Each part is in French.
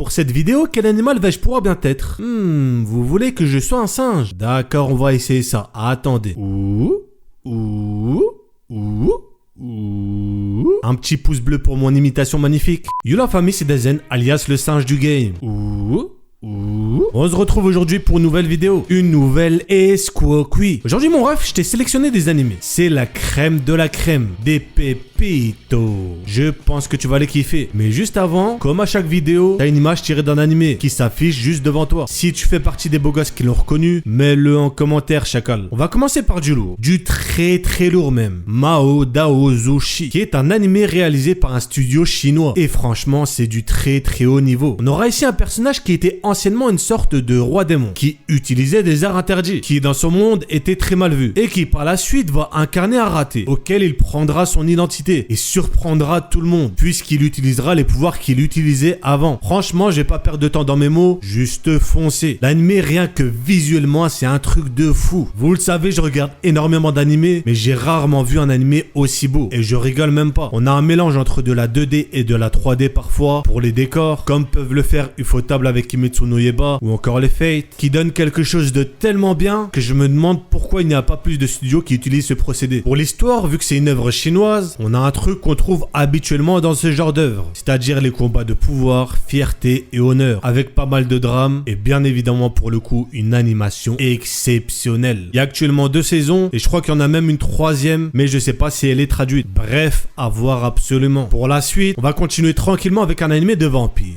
Pour cette vidéo, quel animal vais-je pouvoir bien être? Vous voulez que je sois un singe? D'accord, on va essayer ça. Attendez. Un petit pouce bleu pour mon imitation magnifique. Yo la famille, c'est Dazen, alias le singe du game. On se retrouve aujourd'hui pour une nouvelle vidéo. Une nouvelle escroquerie. Aujourd'hui mon ref, je t'ai sélectionné des animés. C'est la crème de la crème. Des pépitos. Je pense que tu vas les kiffer. Mais juste avant, comme à chaque vidéo, t'as une image tirée d'un animé qui s'affiche juste devant toi. Si tu fais partie des beaux gosses qui l'ont reconnu, mets-le en commentaire, chacal. On va commencer par du lourd. Du très très lourd même. Mao Dao Zushi, qui est un animé réalisé par un studio chinois. Et franchement, c'est du très très haut niveau. On aura ici un personnage qui était anciennement une sorte de roi démon, qui utilisait des arts interdits, qui dans son monde était très mal vu, et qui par la suite va incarner un raté, auquel il prendra son identité, et surprendra tout le monde, puisqu'il utilisera les pouvoirs qu'il utilisait avant. Franchement, je vais pas perdre de temps dans mes mots, juste foncer. L'animé, rien que visuellement, c'est un truc de fou. Vous le savez, je regarde énormément d'animés, mais j'ai rarement vu un animé aussi beau, et je rigole même pas. On a un mélange entre de la 2D et de la 3D parfois, pour les décors, comme peuvent le faire Ufotable avec Kimetsu no Yaiba ou encore les Fate, qui donne quelque chose de tellement bien que je me demande pourquoi il n'y a pas plus de studios qui utilisent ce procédé. Pour l'histoire, vu que c'est une œuvre chinoise, on a un truc qu'on trouve habituellement dans ce genre d'œuvre, c'est-à-dire les combats de pouvoir, fierté et honneur, avec pas mal de drame et bien évidemment pour le coup une animation exceptionnelle. Il y a actuellement 2 saisons et je crois qu'il y en a même une 3e, mais je sais pas si elle est traduite. Bref, à voir absolument. Pour la suite, on va continuer tranquillement avec un animé de vampire.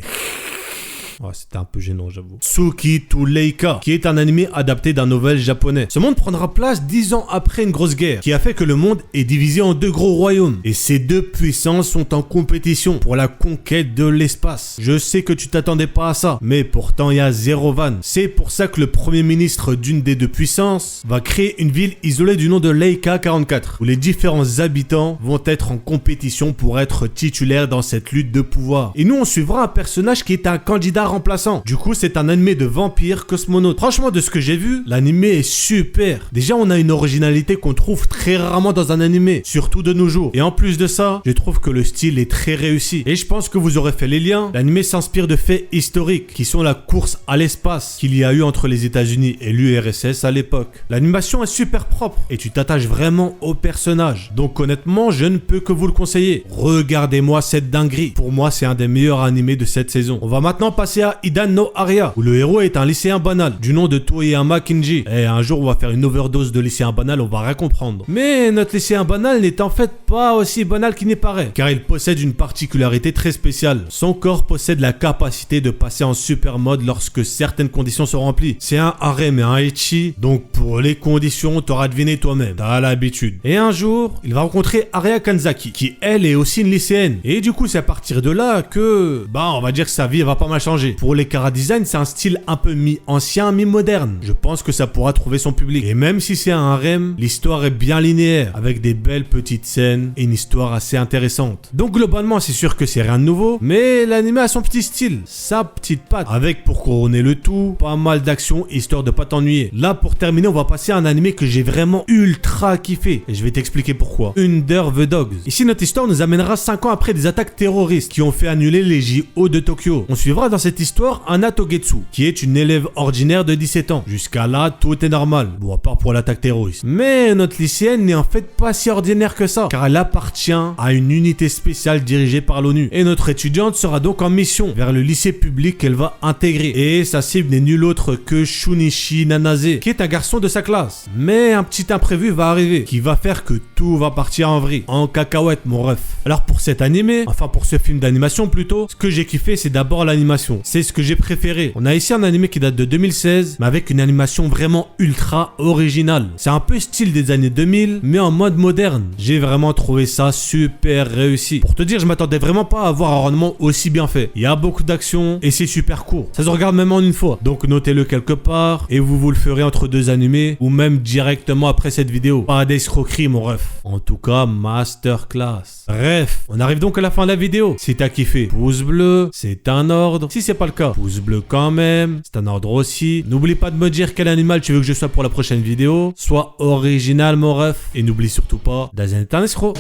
Oh, c'était un peu gênant, j'avoue. Tsuki to Leika, qui est un animé adapté d'un novel japonais. Ce monde prendra place 10 ans après une grosse guerre, qui a fait que le monde est divisé en 2 gros royaumes. Et ces 2 puissances sont en compétition pour la conquête de l'espace. Je sais que tu t'attendais pas à ça, mais pourtant il y a zéro vanne. C'est pour ça que le premier ministre d'une des 2 puissances va créer une ville isolée du nom de Leika 44, où les différents habitants vont être en compétition pour être titulaires dans cette lutte de pouvoir. Et nous on suivra un personnage qui est un candidat remplaçant. Du coup, c'est un animé de vampire cosmonaute. Franchement, de ce que j'ai vu, l'animé est super. Déjà, on a une originalité qu'on trouve très rarement dans un animé, surtout de nos jours. Et en plus de ça, je trouve que le style est très réussi. Et je pense que vous aurez fait les liens. L'animé s'inspire de faits historiques, qui sont la course à l'espace qu'il y a eu entre les États-Unis et l'URSS à l'époque. L'animation est super propre et tu t'attaches vraiment au personnage. Donc honnêtement, je ne peux que vous le conseiller. Regardez-moi cette dinguerie. Pour moi, c'est un des meilleurs animés de cette saison. On va maintenant passer à Idan no Aria, où le héros est un lycéen banal, du nom de Toyama Kinji. Et un jour, on va faire une overdose de lycéen banal, on va rien comprendre. Mais notre lycéen banal n'est en fait pas aussi banal qu'il n'y paraît, car il possède une particularité très spéciale. Son corps possède la capacité de passer en super mode lorsque certaines conditions sont remplies. C'est un harem et un ecchi, donc pour les conditions, t'auras deviné toi-même, t'as l'habitude. Et un jour, il va rencontrer Aria Kanzaki, qui elle est aussi une lycéenne. Et du coup, c'est à partir de là que, on va dire que sa vie va pas mal changer. Pour les chara-design, c'est un style un peu mi-ancien, mi-moderne. Je pense que ça pourra trouver son public. Et même si c'est un harem, l'histoire est bien linéaire, avec des belles petites scènes et une histoire assez intéressante. Donc globalement, c'est sûr que c'est rien de nouveau, mais l'anime a son petit style, sa petite patte, avec pour couronner le tout, pas mal d'action, histoire de pas t'ennuyer. Là, pour terminer, on va passer à un anime que j'ai vraiment ultra kiffé, et je vais t'expliquer pourquoi. Under the Dogs. Ici, notre histoire nous amènera 5 ans après des attaques terroristes qui ont fait annuler les JO de Tokyo. On suivra dans cette histoire Anna Togetsu, qui est une élève ordinaire de 17 ans. Jusqu'à là, tout est normal. Bon, à part pour l'attaque terroriste. Mais notre lycéenne n'est en fait pas si ordinaire que ça, car elle appartient à une unité spéciale dirigée par l'ONU. Et notre étudiante sera donc en mission vers le lycée public qu'elle va intégrer. Et sa cible n'est nul autre que Shunichi Nanase, qui est un garçon de sa classe. Mais un petit imprévu va arriver, qui va faire que tout va partir en vrille. En cacahuète, mon ref. Alors pour cet animé, enfin pour ce film d'animation plutôt, ce que j'ai kiffé, c'est d'abord l'animation. C'est ce que j'ai préféré. On a ici un animé qui date de 2016, mais avec une animation vraiment ultra originale. C'est un peu style des années 2000, mais en mode moderne. J'ai vraiment trouvé ça super réussi. Pour te dire, je m'attendais vraiment pas à avoir un rendement aussi bien fait. Il y a beaucoup d'action et c'est super court. Ça se regarde même en une fois. Donc notez-le quelque part et vous le ferez entre 2 animés ou même directement après cette vidéo. Pas d'escroquerie, mon ref. En tout cas, masterclass. Bref, on arrive donc à la fin de la vidéo. Si t'as kiffé, pouce bleu, c'est un ordre. Si c'est pas le cas, pouce bleu quand même, c'est un ordre aussi. N'oublie pas de me dire quel animal tu veux que je sois pour la prochaine vidéo. Sois original, mon ref. Et n'oublie surtout pas, Dazen est un escroc.